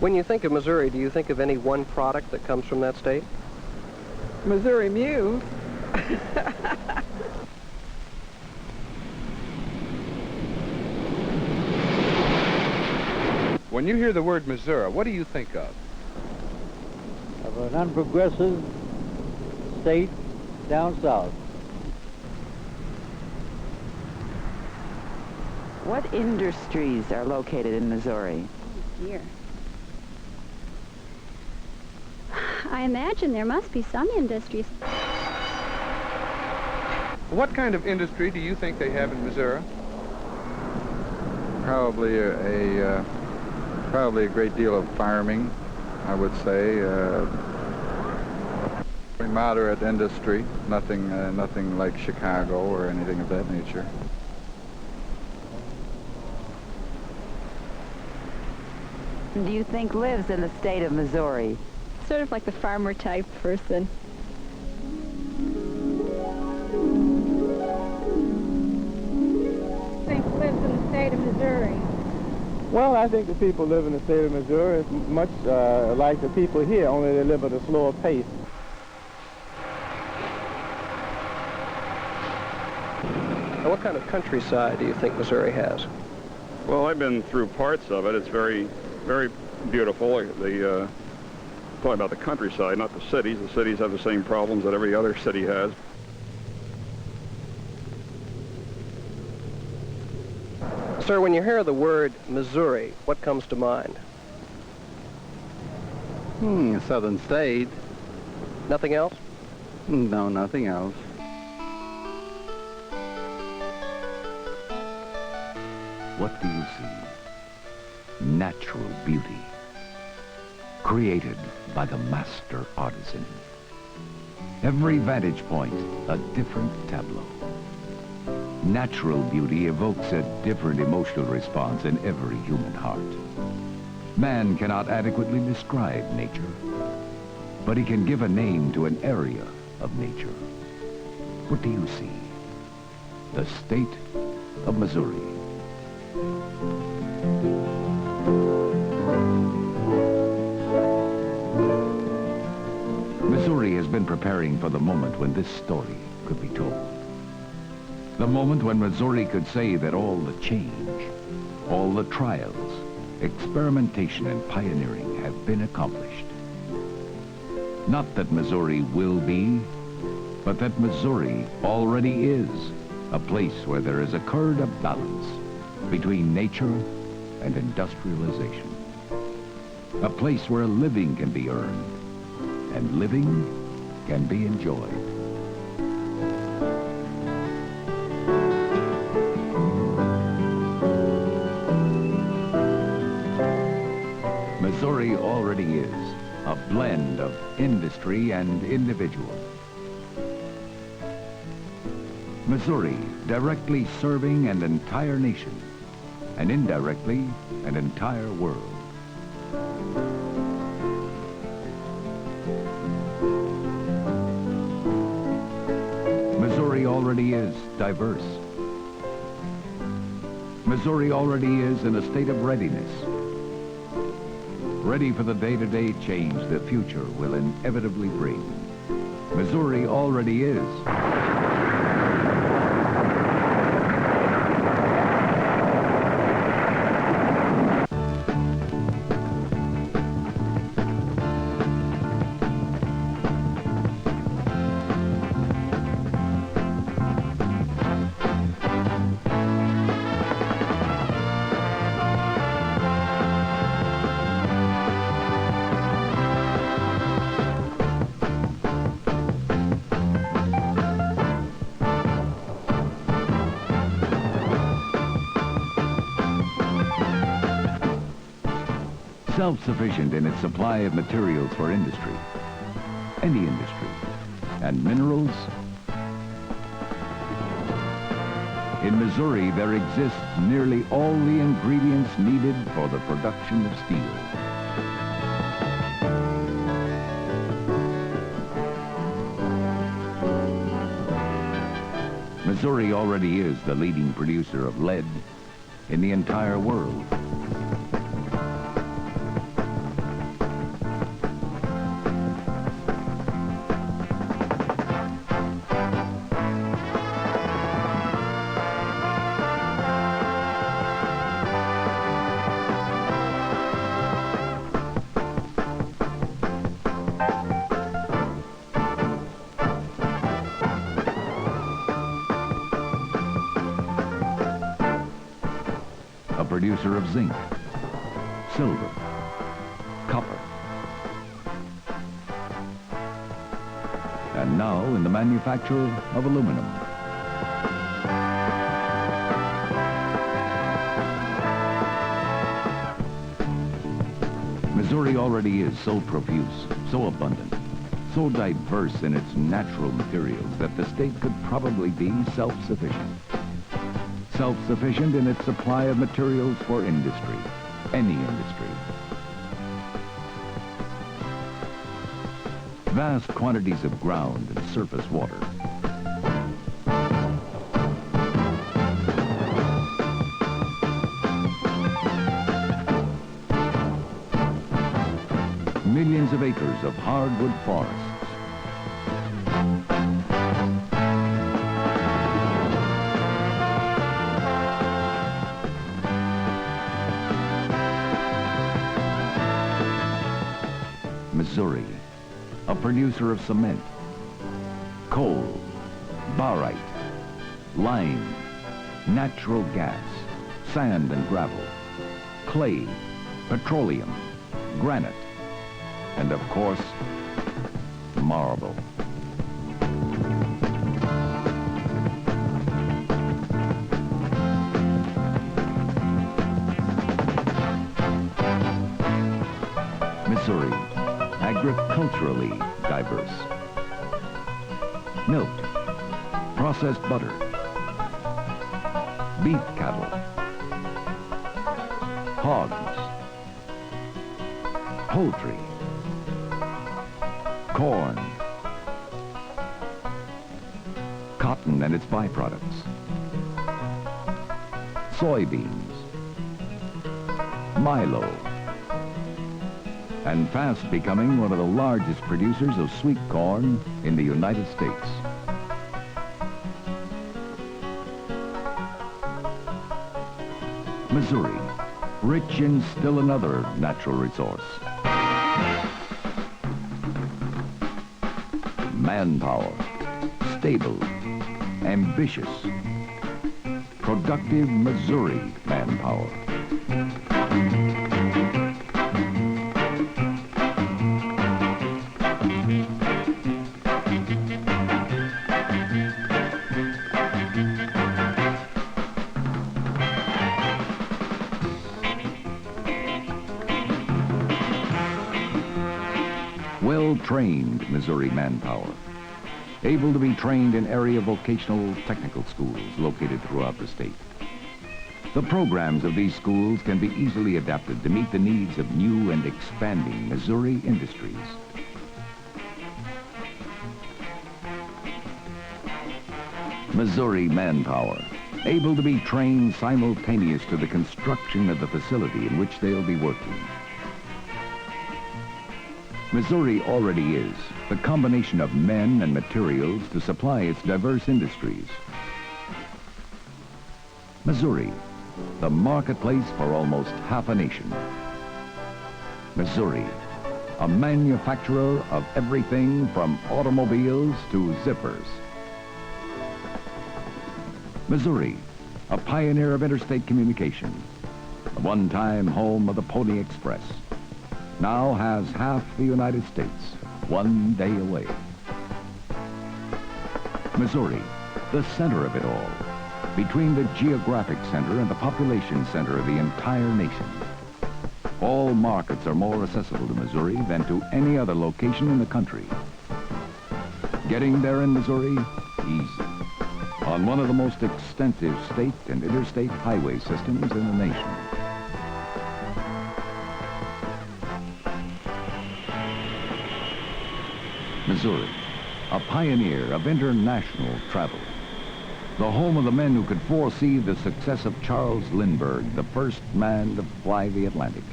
When you think of Missouri, do you think of any one product that comes from that state? Missouri Mule. When you hear the word Missouri, what do you think of? Of an unprogressive state down south. What industries are located in Missouri? Oh, dear. I imagine there must be some industries. What kind of industry do you think they have in Missouri? Probably a great deal of farming, I would say. Moderate industry, nothing like Chicago or anything of that nature. Do you think lives in the state of Missouri? Sort of like the farmer type person. Think lives in the state of Missouri? Well, I think the people live in the state of Missouri is much like the people here, only they live at a slower pace. Now, what kind of countryside do you think Missouri has? Well, I've been through parts of it. It's very, very beautiful. Talking about the countryside, not the cities. The cities have the same problems that every other city has. Sir, when you hear the word Missouri, what comes to mind? Southern state. Nothing else? No, nothing else. What do you see? Natural beauty, created by the master artisan. Every vantage point, a different tableau. Natural beauty evokes a different emotional response in every human heart. Man cannot adequately describe nature, but he can give a name to an area of nature. What do you see? The state of Missouri. Missouri has been preparing for the moment when this story could be told. The moment when Missouri could say that all the change, all the trials, experimentation and pioneering have been accomplished. Not that Missouri will be, but that Missouri already is a place where there has occurred a balance between nature and industrialization. A place where living can be earned and living can be enjoyed. Missouri already is a blend of industry and individual. Missouri directly serving an entire nation and indirectly an entire world. Missouri already is diverse. Missouri already is in a state of readiness, ready for the day-to-day change the future will inevitably bring. Missouri already is. Self-sufficient in its supply of materials for industry, any industry, and minerals. In Missouri, there exists nearly all the ingredients needed for the production of steel. Missouri already is the leading producer of lead in the entire world. a producer of zinc, silver, copper, and now in the manufacture of aluminum. Missouri already is so profuse, so abundant, so diverse in its natural materials that the state could probably be self-sufficient. Self-sufficient in its supply of materials for industry, any industry. Vast quantities of ground and surface water. Millions of acres of hardwood forests. Missouri, a producer of cement, coal, barite, lime, natural gas, sand and gravel, clay, petroleum, granite, and of course, marble. Missouri, agriculturally diverse. Milk, processed butter, beef cattle, hogs, poultry, corn, cotton and its byproducts, soybeans, Milo, and fast becoming one of the largest producers of sweet corn in the United States. Missouri, rich in still another natural resource. Manpower, stable, ambitious, productive Missouri manpower. Well-trained Missouri manpower, able to be trained in area vocational technical schools located throughout the state. The programs of these schools can be easily adapted to meet the needs of new and expanding Missouri industries. Missouri manpower, able to be trained simultaneous to the construction of the facility in which they'll be working. Missouri already is the combination of men and materials to supply its diverse industries. Missouri, the marketplace for almost half a nation. Missouri, a manufacturer of everything from automobiles to zippers. Missouri, a pioneer of interstate communication, the one-time home of the Pony Express, now has half the United States one day away. Missouri, the center of it all, between the geographic center and the population center of the entire nation. All markets are more accessible to Missouri than to any other location in the country. Getting there in Missouri, easy, on one of the most extensive state and interstate highway systems in the nation. Missouri, a pioneer of international travel. The home of the men who could foresee the success of Charles Lindbergh, the first man to fly the Atlantic.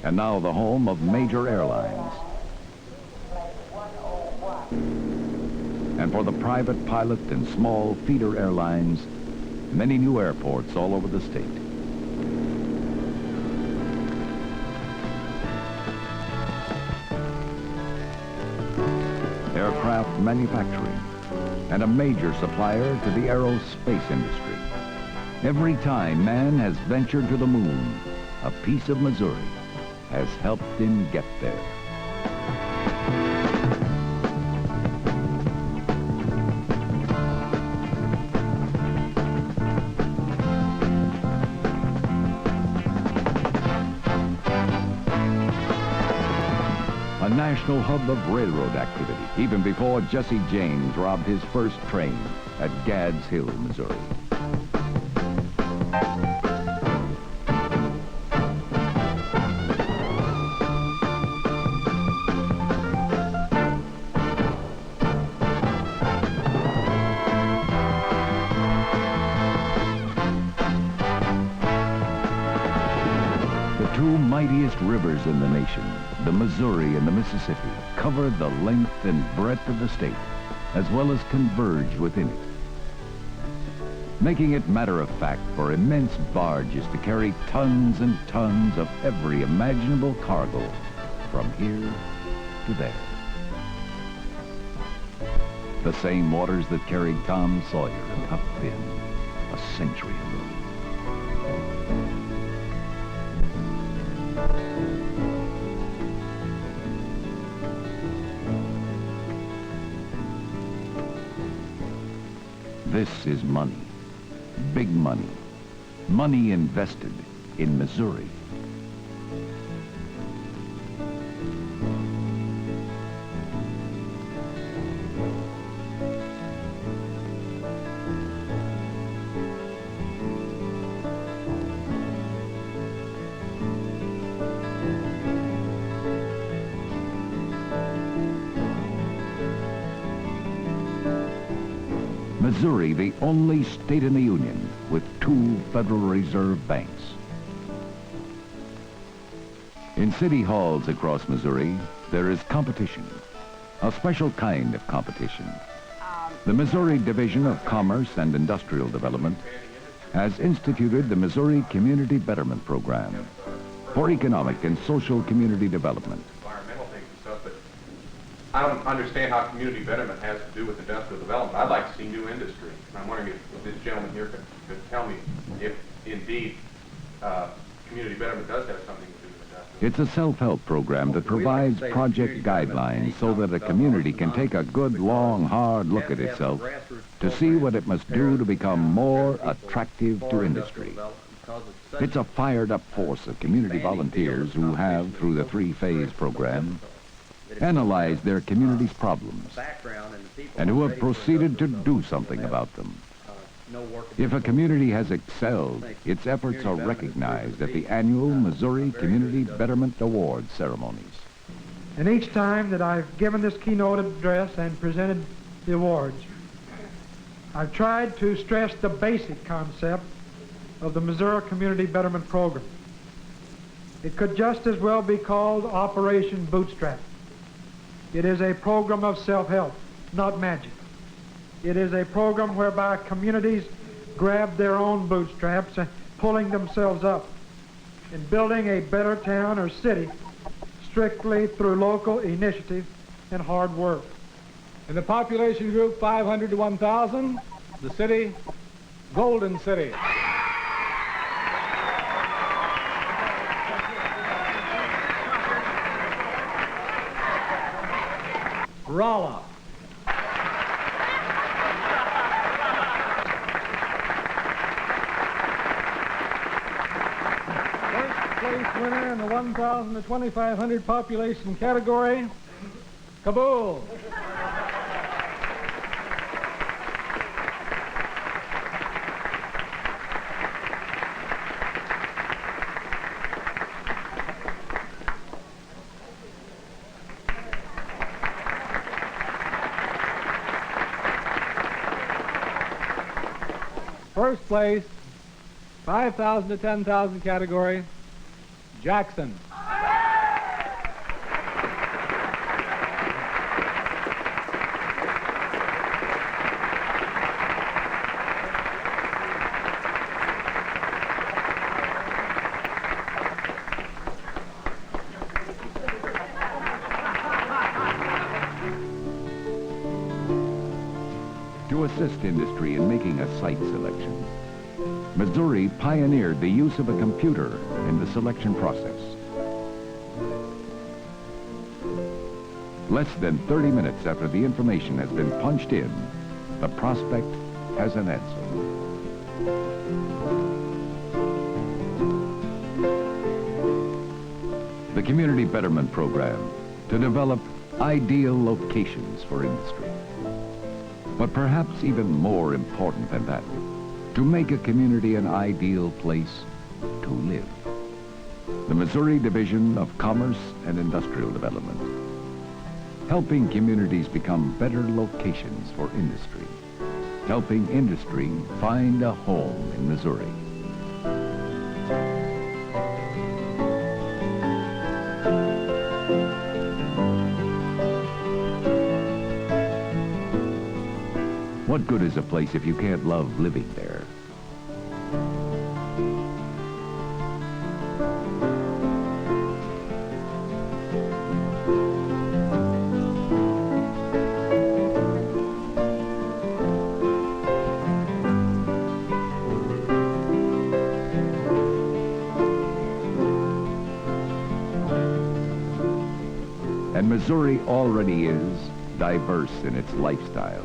And now the home of major airlines. And for the private pilot and small feeder airlines, many new airports all over the state. Aircraft manufacturing, and a major supplier to the aerospace industry. Every time man has ventured to the moon, a piece of Missouri has helped him get there. A national hub of railroad activity, even before Jesse James robbed his first train at Gadd's Hill, Missouri. The two mightiest rivers in the nation, the Missouri and the Mississippi, cover the length and breadth of the state, as well as converge within it, making it matter of fact for immense barges to carry tons and tons of every imaginable cargo from here to there. The same waters that carried Tom Sawyer and Huck Finn a century ago. This is money, big money, money invested in Missouri. Missouri, the only state in the Union with 2 Federal Reserve banks. In city halls across Missouri, there is competition, a special kind of competition. The Missouri Division of Commerce and Industrial Development has instituted the Missouri Community Betterment Program for economic and social community development. Environmental things and stuff, but I don't understand how community betterment has to do with industrial development. I'd like to see new industry. And I'm wondering if this gentleman here could tell me if indeed community betterment does have something to do with industrial. It's a self-help program that provides project guidelines so that a community can take a good, long, hard look at itself to see what it must do to become more attractive to industry. It's a fired-up force of community volunteers who have, through the 3-phase program, analyzed their community's problems and who have proceeded to do something about them. If a community has excelled, its efforts are recognized at the annual Missouri Community Betterment Awards ceremonies. And each time that I've given this keynote address and presented the awards, I've tried to stress the basic concept of the Missouri Community Betterment Program. It could just as well be called Operation Bootstrap. It is a program of self-help, not magic. It is a program whereby communities grab their own bootstraps and pulling themselves up and building a better town or city strictly through local initiative and hard work. In the population group 500 to 1,000, the city, Golden City. Rolla. First place winner in the 1,000 to 2,500 population category, Kabul. First place, 5,000 to 10,000 category, Jackson. To assist industry in making a site selection, Missouri pioneered the use of a computer in the selection process. Less than 30 minutes after the information has been punched in, the prospect has an answer. The Community Betterment Program to develop ideal locations for industry. But perhaps even more important than that, to make a community an ideal place to live. The Missouri Division of Commerce and Industrial Development, helping communities become better locations for industry, helping industry find a home in Missouri. What good is a place if you can't love living there? And Missouri already is diverse in its lifestyles.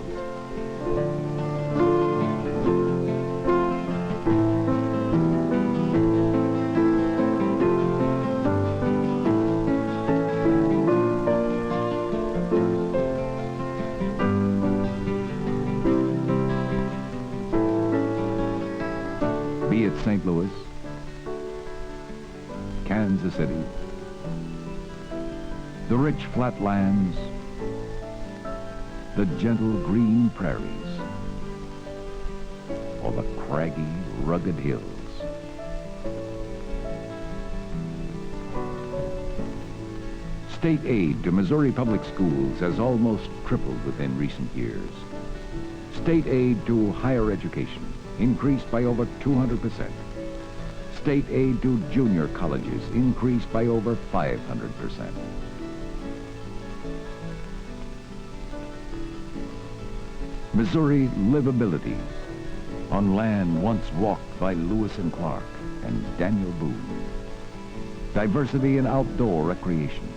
Be it St. Louis, Kansas City, the rich flatlands, the gentle green prairies, or the craggy, rugged hills. State aid to Missouri public schools has almost tripled within recent years. State aid to higher education increased by over 200%. State aid to junior colleges increased by over 500%. Missouri livability on land once walked by Lewis and Clark and Daniel Boone. Diversity in outdoor recreation.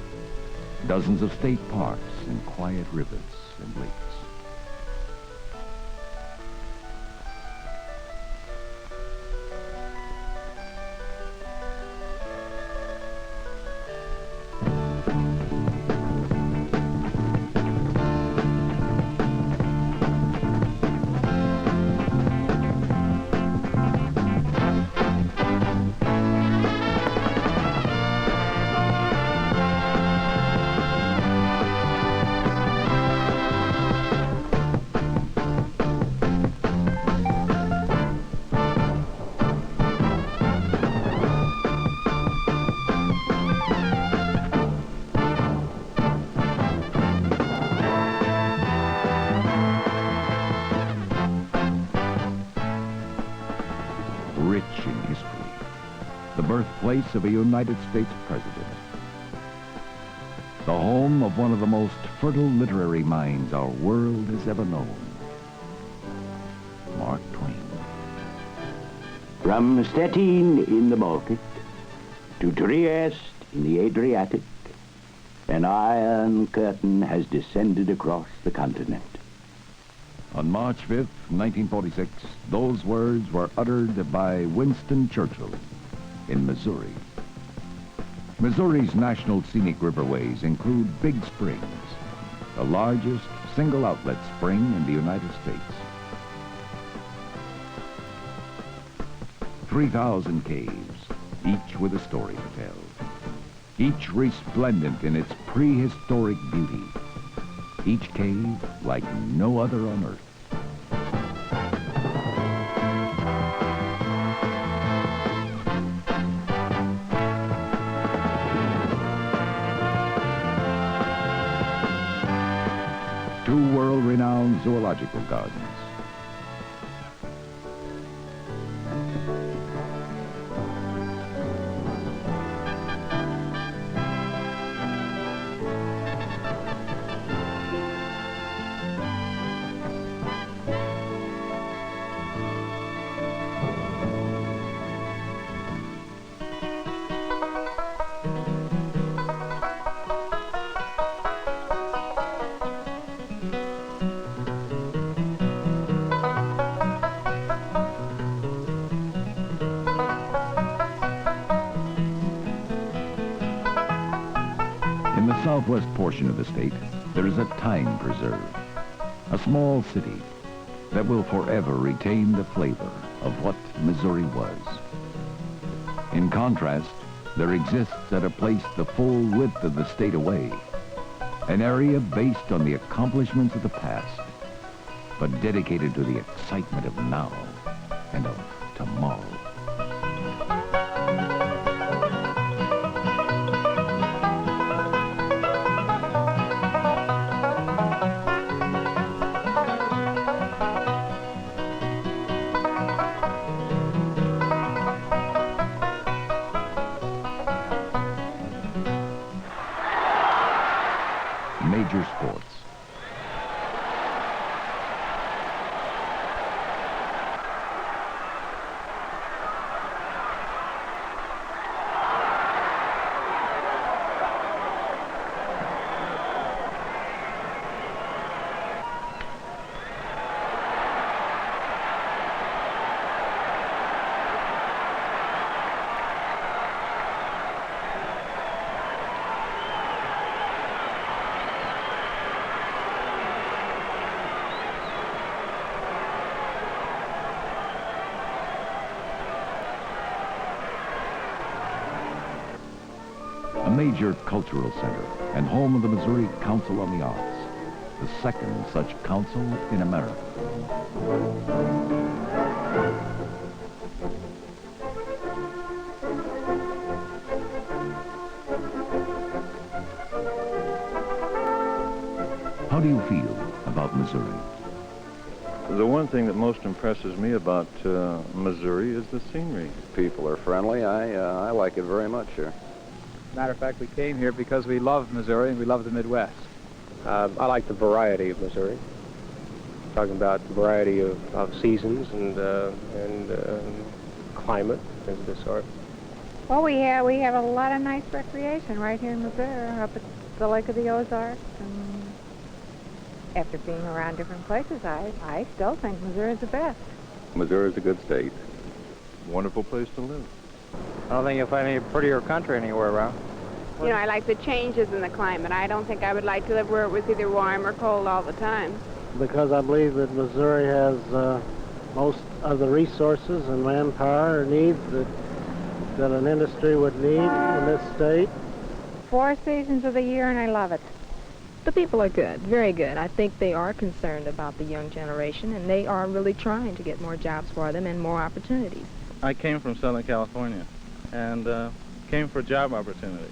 Dozens of state parks and quiet rivers and lakes. Rich in history, the birthplace of a United States president, the home of one of the most fertile literary minds our world has ever known, Mark Twain. From Stettin in the Baltic to Trieste in the Adriatic, an iron curtain has descended across the continent. On March 5th, 1946, those words were uttered by Winston Churchill in Missouri. Missouri's national scenic riverways include Big Springs, the largest single outlet spring in the United States. 3,000 caves, each with a story to tell. Each resplendent in its prehistoric beauty. Each cave like no other on earth. Two world-renowned zoological gardens. In the southwest portion of the state, there is a time preserve, a small city that will forever retain the flavor of what Missouri was. In contrast, there exists at a place the full width of the state away, an area based on the accomplishments of the past, but dedicated to the excitement of now and of tomorrow. Major sports. A major cultural center and home of the Missouri Council on the Arts, the second such council in America. How do you feel about Missouri? The one thing that most impresses me about Missouri is the scenery. People are friendly. I like it very much here. Matter of fact, we came here because we love Missouri and we love the Midwest. I like the variety of Missouri. Talking about the variety of seasons and climate, things of this sort. Well, we have a lot of nice recreation right here in Missouri, up at the Lake of the Ozarks. And after being around different places, I still think Missouri is the best. Missouri is a good state. Wonderful place to live. I don't think you'll find any prettier country anywhere around. You know, I like the changes in the climate. I don't think I would like to live where it was either warm or cold all the time. Because I believe that Missouri has most of the resources and manpower or needs that an industry would need in this state. 4 seasons of the year, and I love it. The people are good, very good. I think they are concerned about the young generation, and they are really trying to get more jobs for them and more opportunities. I came from Southern California and came for job opportunity.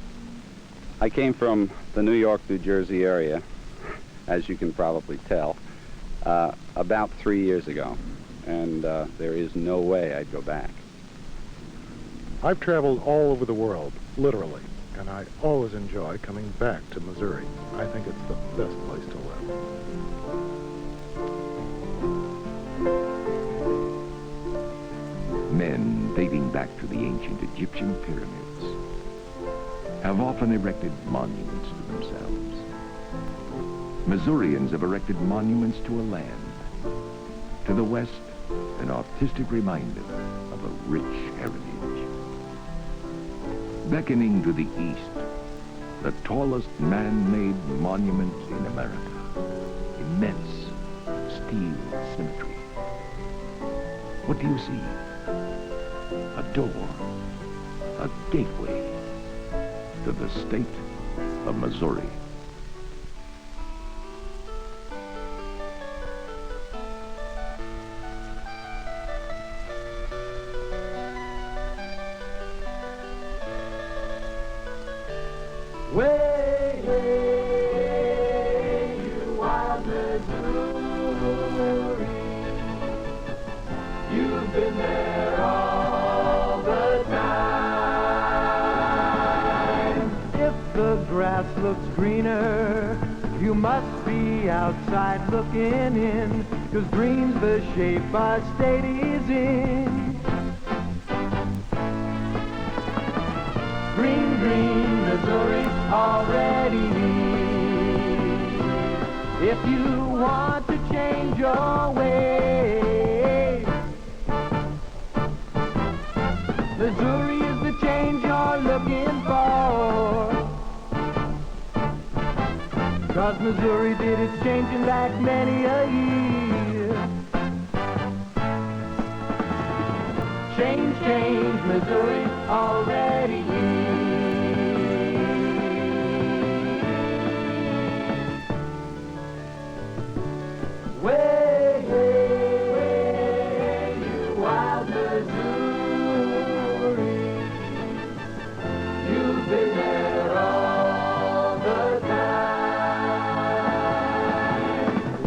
I came from the New York, New Jersey area, as you can probably tell, about 3 years ago, and there is no way I'd go back. I've traveled all over the world, literally, and I always enjoy coming back to Missouri. I think it's the best place to live. Men dating back to the ancient Egyptian pyramids have often erected monuments to themselves. Missourians have erected monuments to a land. To the west, an artistic reminder of a rich heritage. Beckoning to the east, the tallest man-made monument in America. Immense steel symmetry. What do you see? A door, a gateway to the state of Missouri. Way, hey, you wild Missouri, you've been there all the time. If the grass looks greener, you must be outside looking in, 'cause green's the shape our state is in. Green, green, Missouri already. If you want to change your ways, Missouri is the change you're looking for. 'cause Missouri did its changing back many a year. Change, change, Missouri already here. Way, way, you wild Missouri, you've been there all the time.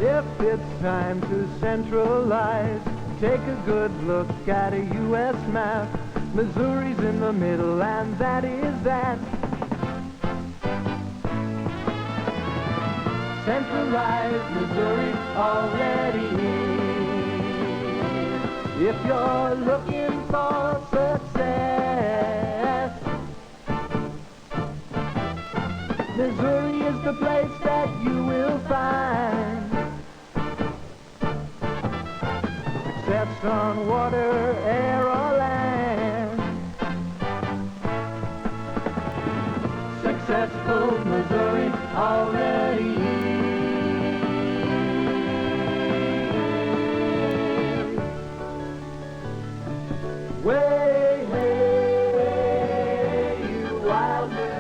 If it's time to centralize, take a good look at a U.S. map. Missouri's in the middle, and that is that. Centralized Missouri already here. If you're looking for success, Missouri is the place that you will find. Success on water, air, or land. Successful Missouri already here. Way, hey, you wild Missouri.